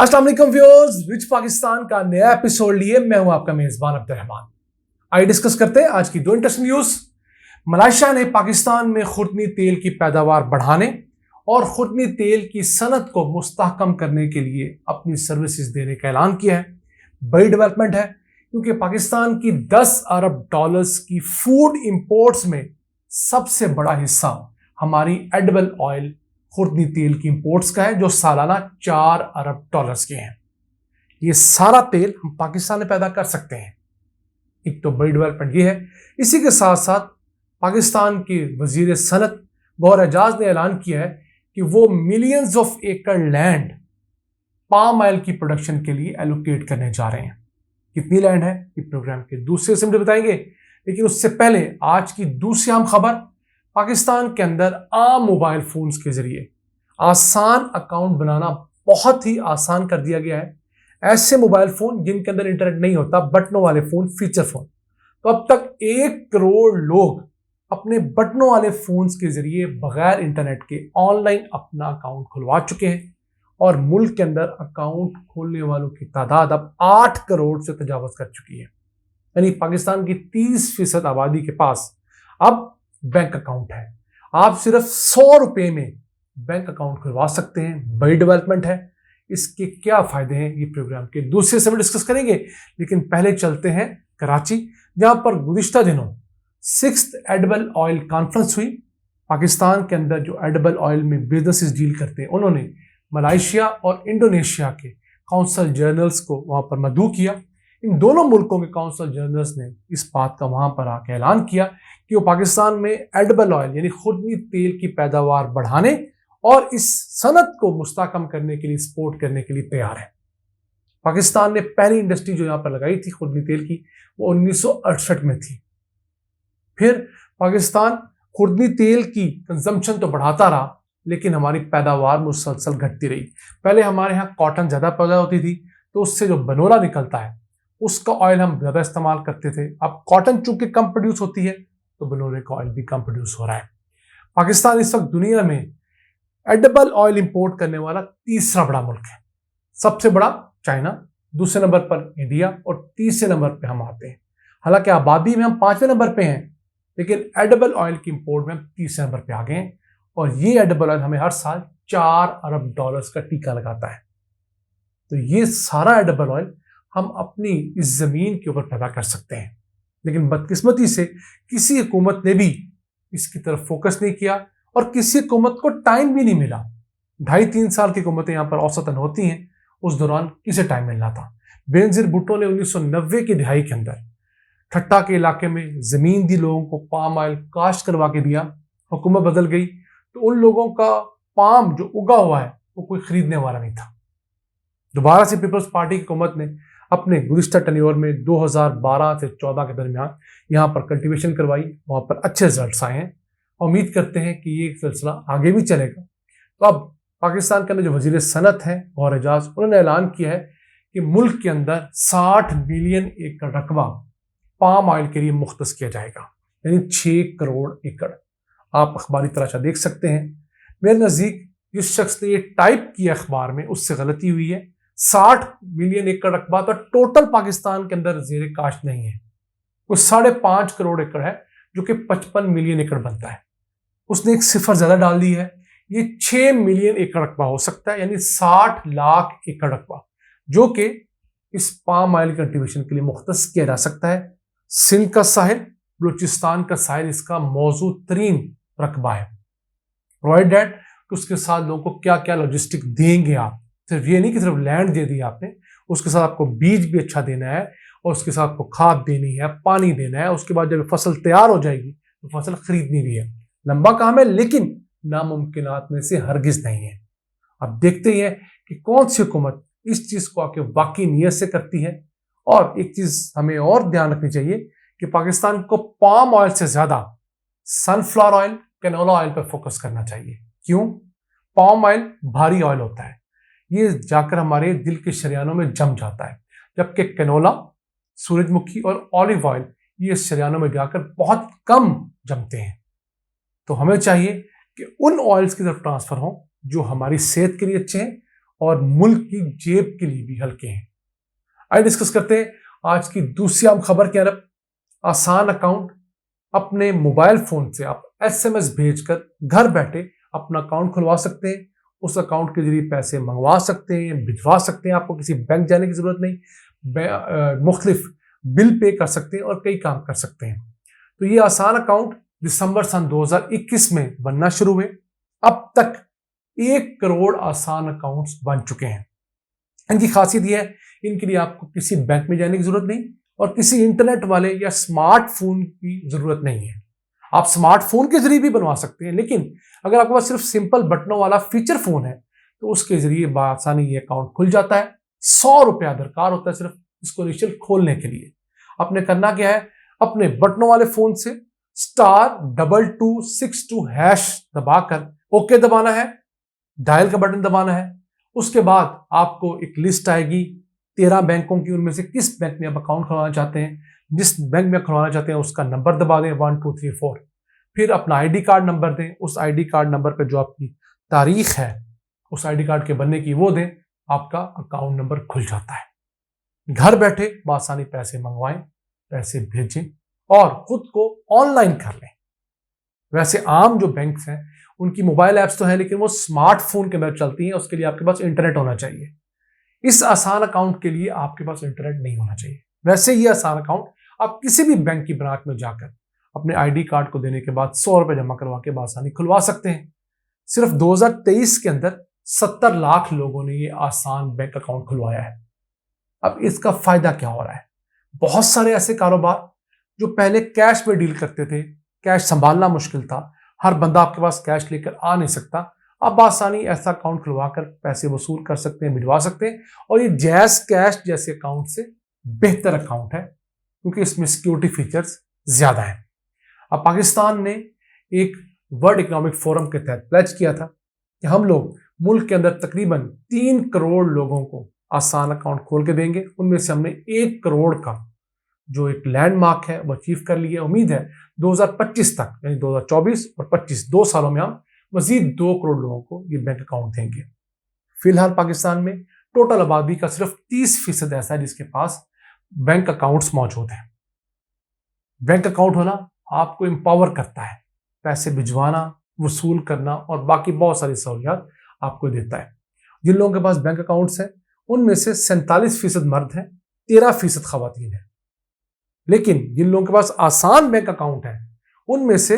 अस्सलाम वालेकुम viewers, rich Pakistan का नया एपिसोड लिए मैं हूं आपका मेजबान अब्दुर्रहमान। आइए डिस्कस करते हैं आज की दो इंटरेस्टिंग न्यूज। मलेशिया ने पाकिस्तान में खुर्दनी तेल की पैदावार बढ़ाने और खुर्दनी तेल की सनत को मुस्तहकम करने के लिए अपनी सर्विसेज देने का ऐलान किया है। बड़ी डेवलपमेंट है क्योंकि पाकिस्तान की 10 अरब डॉलर्स की फूड इंपोर्ट्स में सबसे बड़ा हिस्सा हमारी एडिबल ऑयल खुर्दनी तेल की इंपोर्ट्स का है, जो सालाना 4 अरब डॉलर्स के हैं। ये सारा तेल हम पाकिस्तान में पैदा कर सकते हैं। एक तो बड़ी डेवलपमेंट ये है। इसी के साथ साथ पाकिस्तान के वजीर सनत गौहर एजाज ने ऐलान किया है कि वो मिलियंस ऑफ एकड़ लैंड पाम ऑयल की प्रोडक्शन के लिए एलोकेट करने जा रहे हैं। कितनी लैंड है ये प्रोग्राम के दूसरे हिस्से में बताएंगे, लेकिन उससे पहले आज की दूसरी अहम खबर। पाकिस्तान के अंदर आम मोबाइल फोन्स के जरिए आसान अकाउंट बनाना बहुत ही आसान कर दिया गया है। ऐसे मोबाइल फोन जिनके अंदर इंटरनेट नहीं होता, बटनों वाले फोन, फीचर फोन, तो अब तक 1 करोड़ लोग अपने बटनों वाले फोन्स के जरिए बगैर इंटरनेट के ऑनलाइन अपना अकाउंट खुलवा चुके हैं और मुल्क के अंदर अकाउंट खोलने वालों की तादाद अब 8 करोड़ से तजावज कर चुकी है। यानी पाकिस्तान की 30% आबादी के पास अब बैंक अकाउंट है। आप सिर्फ 100 रुपए में बैंक अकाउंट खुलवा सकते हैं। बड़ी डेवलपमेंट है। इसके क्या फायदे हैं ये प्रोग्राम के दूसरे से डिस्कस करेंगे, लेकिन पहले चलते हैं कराची, जहां पर गुज़िश्ता दिनों 6th एडिबल ऑयल कॉन्फ्रेंस हुई। पाकिस्तान के अंदर जो एडिबल ऑयल में बिजनेसेस डील करते हैं, उन्होंने मलेशिया और इंडोनेशिया के काउंसल जर्नल्स को वहां पर मदऊ किया। इन दोनों मुल्कों के काउंसल जर्नल्स ने इस बात का वहां पर आकर ऐलान किया कि वो पाकिस्तान में एडिबल ऑयल यानी खुर्दनी तेल की पैदावार बढ़ाने और इस सनत को मुस्तहकम करने के लिए, सपोर्ट करने के लिए तैयार है। पाकिस्तान ने पहली इंडस्ट्री जो यहां पर लगाई थी खुर्दनी तेल की, वो 1968 में थी। फिर पाकिस्तान खुर्दनी तेल की कंजम्पशन तो बढ़ाता रहा, लेकिन हमारी पैदावार मुसलसल घटती रही। पहले हमारे यहाँ कॉटन ज्यादा पैदा होती थी, तो उससे जो बनोला निकलता है उसका ऑयल हम ज्यादा इस्तेमाल करते थे। अब कॉटन चूंकि कम प्रोड्यूस होती है, तो बनोले का ऑयल भी कम प्रोड्यूस हो रहा है। पाकिस्तान इस वक्त दुनिया में एडिबल ऑयल इंपोर्ट करने वाला तीसरा बड़ा मुल्क है। सबसे बड़ा चाइना, दूसरे नंबर पर इंडिया और तीसरे नंबर पे हम आते हैं। हालांकि आबादी में हम 5वें नंबर पे हैं, लेकिन एडिबल ऑयल की इंपोर्ट में हम तीसरे नंबर पे आ गए हैं। और ये एडिबल ऑयल हमें हर साल 4 अरब डॉलर्स का टीका लगाता है। तो ये सारा एडिबल ऑयल हम अपनी इस जमीन के ऊपर पैदा कर सकते हैं, लेकिन बदकिस्मती से किसी हुकूमत ने भी इसकी तरफ फोकस नहीं किया और किसी हुकूमत को टाइम भी नहीं मिला। 2.5-3 साल की हुकूमतें यहाँ पर औसतन होती हैं, उस दौरान किसे टाइम मिलना था। बेनजीर भुट्टो ने 1990 की दिहाई के अंदर ठट्टा के इलाके में जमीन दी, लोगों को पाम ऑयल काश्त करवा के दिया। हुकूमत बदल गई तो उन लोगों का पाम जो उगा हुआ है वो कोई खरीदने वाला नहीं था। दोबारा से पीपल्स पार्टी की हुकूमत ने अपने गुज़िश्ता टर्नओवर में 2012 से 14 के दरमियान यहाँ पर कल्टीवेशन करवाई, वहाँ पर अच्छे रिजल्ट्स आए हैं। उम्मीद करते हैं कि ये सिलसिला आगे भी चलेगा। तो अब पाकिस्तान के अंदर जो वजीर सनत हैं गौहर एजाज, उन्होंने ऐलान किया है कि मुल्क के अंदर 60 मिलियन एकड़ रकबा पाम ऑयल के लिए मुख्तस किया जाएगा, यानी 6 करोड़ एकड़। आप अखबारी तराशा देख सकते हैं। मेरे नज़दीक जिस शख्स ने ये टाइप किया अखबार में, उससे गलती हुई है। 60 मिलियन एकड़ रकबा तो टोटल पाकिस्तान के अंदर ज़ेरे काश्त नहीं है, वो 5.5 करोड़ एकड़ है, जो कि 55 मिलियन एकड़ बनता है। उसने एक सिफर ज्यादा डाल दी है। ये 6 मिलियन एकड़ रकबा हो सकता है, यानी 60 लाख एकड़ रकबा, जो कि इस पाम ऑयल कल्टीवेशन के लिए मुख्तस किया जा सकता है। सिंध का साहिल, बलूचिस्तान का साहिल इसका मौजूद तरीन रकबा है। प्रोवाइड दैट कि उसके साथ लोगों को क्या क्या लॉजिस्टिक देंगे आप। सिर्फ ये नहीं कि सिर्फ लैंड दे दी आपने, उसके साथ आपको बीज भी अच्छा देना है और उसके साथ आपको खाद देनी है, पानी देना है। उसके बाद जब फसल तैयार हो जाएगी तो फसल खरीदनी भी है। लंबा काम है, लेकिन नामुमकिनात में से हरगिज नहीं है। अब देखते ही हैं कि कौन सी हुकूमत इस चीज को आके वाकई नियत से करती है। और एक चीज हमें और ध्यान रखनी चाहिए कि पाकिस्तान को पाम ऑयल से ज्यादा सनफ्लावर ऑयल, कैनोला ऑयल पर फोकस करना चाहिए। क्यों? पाम ऑयल भारी ऑयल होता है, ये जाकर हमारे दिल के शरियानों में जम जाता है, जबकि कैनोला, सूरजमुखी और ऑलिव ऑयल ये शरियानों में जाकर बहुत कम जमते हैं। तो हमें चाहिए कि उन ऑयल्स की तरफ ट्रांसफर हो जो हमारी सेहत के लिए अच्छे हैं और मुल्क की जेब के लिए भी हल्के हैं। आइए डिस्कस करते हैं आज की दूसरी आम खबर की तरफ। आसान अकाउंट, अपने मोबाइल फोन से आप SMS भेजकर घर बैठे अपना अकाउंट खुलवा सकते हैं। उस अकाउंट के जरिए पैसे मंगवा सकते हैं, भिजवा सकते हैं, आपको किसी बैंक जाने की जरूरत नहीं, मुख्तलिफ बिल पे कर सकते हैं और कई काम कर सकते हैं। तो ये आसान अकाउंट दिसंबर सन 2021 में बनना शुरू हुए। अब तक 1 करोड़ आसान अकाउंट्स बन चुके हैं। इनकी खासियत यह है, इनके लिए आपको किसी बैंक में जाने की जरूरत नहीं और किसी इंटरनेट वाले या स्मार्टफोन की जरूरत नहीं है। आप स्मार्टफोन के जरिए भी बनवा सकते हैं, लेकिन अगर आपके पास सिर्फ सिंपल बटनों वाला फीचर फोन है तो उसके जरिए बआसानी ये अकाउंट खुल जाता है। 100 रुपया दरकार होता है सिर्फ इसको इनिशियल खोलने के लिए। आपने करना क्या है, अपने बटनों वाले फोन से *2262# दबाकर ओके दबाना है, डायल का बटन दबाना है। उसके बाद आपको एक लिस्ट आएगी 13 बैंकों की, उनमें से किस बैंक में आप अकाउंट खुलवाना चाहते हैं। जिस बैंक में खुलवाना चाहते हैं उसका नंबर दबा दें 1 2 3 4, फिर अपना ID कार्ड नंबर दें। उस ID कार्ड नंबर पर जो आपकी तारीख है उस ID कार्ड के बनने की वो दें, आपका अकाउंट नंबर खुल जाता है। घर बैठे बआसानी पैसे मंगवाएं, पैसे भेजें और खुद को ऑनलाइन कर लें। वैसे आम जो बैंक्स हैं उनकी मोबाइल ऐप्स तो हैं, लेकिन वो स्मार्टफोन के अंदर चलती हैं। उसके लिए आपके पास इंटरनेट होना चाहिए। इस आसान अकाउंट के लिए आपके पास इंटरनेट नहीं होना चाहिए। वैसे ये आसान अकाउंट आप किसी भी बैंक की ब्रांच में जाकर अपने ID कार्ड को देने के बाद 100 रुपए जमा करवा के बआसानी खुलवा सकते हैं। सिर्फ 2023 के अंदर 70 लाख लोगों ने ये आसान बैंक अकाउंट खुलवाया है। अब इसका फायदा क्या हो रहा है, बहुत सारे ऐसे कारोबार जो पहले कैश में डील करते थे, कैश संभालना मुश्किल था, हर बंदा आपके पास कैश लेकर आ नहीं सकता, अब आसानी ऐसा अकाउंट खुलवाकर पैसे वसूल कर सकते हैं, भिजवा सकते हैं। और ये जैज़ कैश जैसे अकाउंट से बेहतर अकाउंट है क्योंकि इसमें सिक्योरिटी फीचर्स ज्यादा हैं। अब पाकिस्तान ने एक वर्ल्ड इकोनॉमिक फोरम के तहत प्लेज किया था कि हम लोग मुल्क के अंदर तकरीबन 3 करोड़ लोगों को आसान अकाउंट खोल के देंगे। उनमें से हमने 1 करोड़ का जो एक लैंडमार्क है वो अचीव कर लिया। उम्मीद है 2025 तक, यानी 2024 और 25 2 सालों में हम मजीद 2 करोड़ लोगों को ये बैंक अकाउंट देंगे। फिलहाल पाकिस्तान में टोटल आबादी का सिर्फ 30% ऐसा है जिसके पास बैंक अकाउंट्स मौजूद हैं। बैंक अकाउंट होना आपको एम्पावर करता है, पैसे भिजवाना, वसूल करना और बाकी बहुत सारी सहूलियत आपको देता है। जिन लोगों के पास बैंक अकाउंट्स हैं उनमें से 47% मर्द हैं, 13% खवातीन हैं। लेकिन जिन लोगों के पास आसान बैंक अकाउंट है उनमें से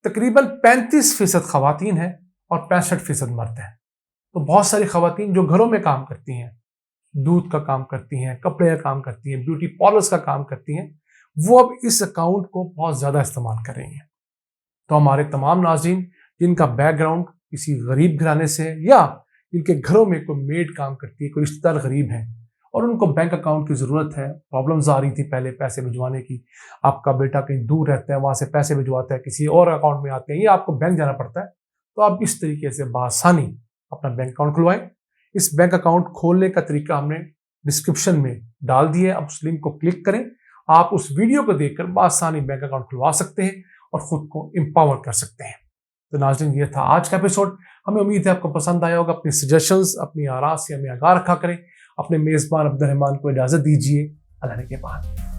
तकरीबन 35% खवातीन हैं और 65% मर्द हैं। तो बहुत सारी खवातीन जो घरों में काम करती हैं, दूध का काम करती हैं, कपड़े का काम करती हैं, ब्यूटी पार्लर्स का काम करती हैं, वो अब इस अकाउंट को बहुत ज्यादा इस्तेमाल कर रही हैं। तो हमारे तमाम नाज़रीन जिनका बैकग्राउंड किसी गरीब घराने से है या जिनके घरों में कोई मेड काम करती है, कोई रिश्तेदार गरीब है और उनको बैंक अकाउंट की जरूरत है, प्रॉब्लम्स आ रही थी पहले पैसे भिजवाने की, आपका बेटा कहीं दूर रहता है वहां से पैसे भिजवाता है, किसी और अकाउंट में आते हैं या आपको बैंक जाना पड़ता है, तो आप इस तरीके से बआसानी अपना बैंक अकाउंट खुलवाएं। इस बैंक अकाउंट खोलने का तरीका हमने डिस्क्रिप्शन में डाल दिया है, आप उस लिंक को क्लिक करें। आप उस वीडियो को देखकर बआसानी बैंक अकाउंट खुलवा सकते हैं और खुद को एम्पावर कर सकते हैं। तो नाज़रीन ये था आज का एपिसोड। हमें उम्मीद है आपको पसंद आया होगा। अपनी सजेशंस, अपनी आरा से हमें आगाह रखा करें। अपने मेज़बान अब्दुल रहमान को इजाज़त दीजिए। अल्लाह के बाद।